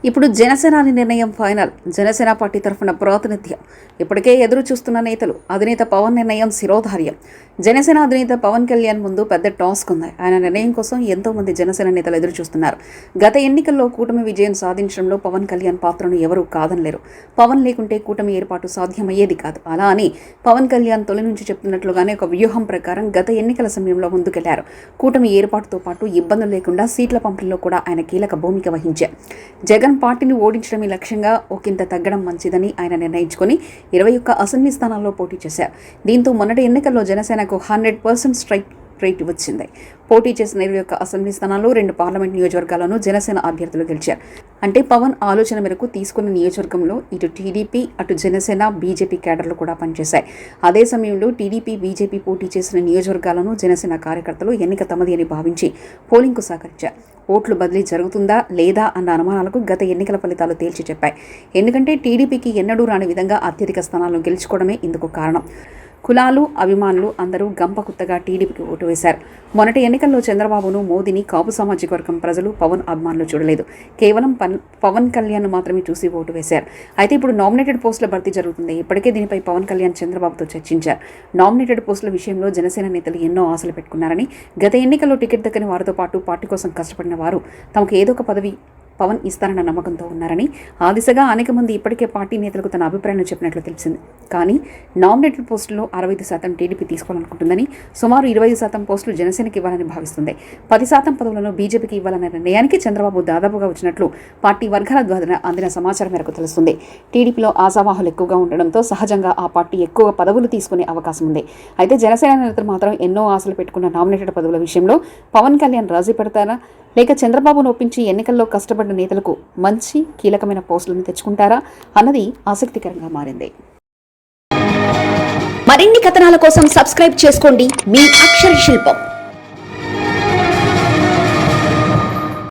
ఇప్పుడు జనసేనాని నిర్ణయం ఫైనల్. జనసేన పార్టీ తరఫున ప్రాతినిధ్యం ఇప్పటికే ఎదురు చూస్తున్న నేతలు. అధినేత పవన్ నిర్ణయం శిరోధార్యం. జనసేన అధినేత పవన్ కళ్యాణ్ ముందు పెద్ద టాస్క్ ఉంది. ఆయన నిర్ణయం కోసం ఎంతో మంది జనసేన నేతలు ఎదురు చూస్తున్నారు. గత ఎన్నికల్లో కూటమి విజయం సాధించడంలో పవన్ కళ్యాణ్ పాత్రను ఎవరూ కాదనలేరు. పవన్ లేకుంటే కూటమి ఏర్పాటు సాధ్యమయ్యేది కాదు. అలా అని పవన్ కళ్యాణ్ తొలి నుంచి చెప్తున్నట్లుగానే ఒక వ్యూహం ప్రకారం గత ఎన్నికల సమయంలో ముందుకెళ్లారు. కూటమి ఏర్పాటుతో పాటు ఇబ్బందులు లేకుండా సీట్ల పంపిణీలో కూడా ఆయన కీలక భూమిక వహించారు. జగన్ పార్టీని ఓడించడమే లక్ష్యంగా ఒకంత తగ్గడం మంచిదని ఆయన నిర్ణయించుకుని 21 అసెంబ్లీ స్థానాల్లో పోటీ చేశారు. దీంతో మొన్నటి ఎన్నికల్లో జనసేనకు 100% స్ట్రైక్ రేట్ వచ్చింది. పోటీ చేసిన 21 అసెంబ్లీ స్థానాల్లో 2 పార్లమెంట్ నియోజకవర్గాలను జనసేన అభ్యర్థులు గెలిచారు. అంటే పవన్ ఆలోచన మేరకు తీసుకున్న నియోజకవర్గంలో ఇటు టీడీపీ అటు జనసేన బీజేపీ కేడర్లు కూడా పనిచేశాయి. అదే సమయంలో టీడీపీ బీజేపీ పోటీ చేసిన నియోజకవర్గాలను జనసేన కార్యకర్తలు ఎన్నిక తమది అని భావించి పోలింగ్కు సహకరించారు. ఓట్లు బదిలీ జరుగుతుందా లేదా అన్న అనుమానాలకు గత ఎన్నికల ఫలితాలు తేల్చి చెప్పాయి. ఎందుకంటే టీడీపీకి ఎన్నడూ రాని విధంగా అత్యధిక స్థానాలను గెలుచుకోవడమే ఇందుకు కారణం. కులాలు అభిమానులు అందరూ గంపకుత్తగా టీడీపీకి ఓటు వేశారు. మొన్నటి ఎన్నికల్లో చంద్రబాబును మోదీని కాపు సామాజిక వర్గం ప్రజలు పవన్ అభిమానులు చూడలేదు. కేవలం పవన్ కళ్యాణ్ మాత్రమే చూసి ఓటు వేశారు. అయితే ఇప్పుడు నామినేటెడ్ పోస్టుల భర్తీ జరుగుతుంది. ఇప్పటికే దీనిపై పవన్ కళ్యాణ్ చంద్రబాబుతో చర్చించారు. నామినేటెడ్ పోస్టుల విషయంలో జనసేన నేతలు ఎన్నో ఆశలు పెట్టుకున్నారని, గత ఎన్నికల్లో టికెట్ దక్కని వారితో పాటు పార్టీ కోసం కష్టపడిన వారు తమకు ఏదో ఒక పదవి పవన్ ఇస్తారన్న నమ్మకంతో ఉన్నారని, ఆ దిశగా అనేక మంది ఇప్పటికే పార్టీ నేతలకు తన అభిప్రాయాన్ని చెప్పినట్లు తెలిసింది. కానీ నామినేటెడ్ పోస్టుల్లో 65% టీడీపీ తీసుకోవాలనుకుంటుందని, సుమారు 25% పోస్టులు జనసేనకి ఇవ్వాలని భావిస్తుంది. 10% పదవులను బీజేపీకి ఇవ్వాలనే నిర్ణయానికి చంద్రబాబు దాదాపుగా వచ్చినట్లు పార్టీ వర్గాల ద్వారా అందిన సమాచారం మేరకు తెలుస్తుంది. టీడీపీలో ఆశావాహులు ఎక్కువగా ఉండడంతో సహజంగా ఆ పార్టీ ఎక్కువ పదవులు తీసుకునే అవకాశం ఉంది. అయితే జనసేన నేతలు మాత్రం ఎన్నో ఆశలు పెట్టుకున్న నామినేటెడ్ పదవుల విషయంలో పవన్ కళ్యాణ్ రాజీ పెడతారా, లేక చంద్రబాబును ఒప్పించి ఎన్నికల్లో కష్టపడ్డ నేతలకు మంచి కీలకమైన పోస్టులను తెచ్చుకుంటారా అన్నది ఆసక్తికరంగా మారింది. మరిన్ని కథనాల కోసం సబ్స్క్రైబ్ చేసుకోండి మీ అక్షర శిల్పం.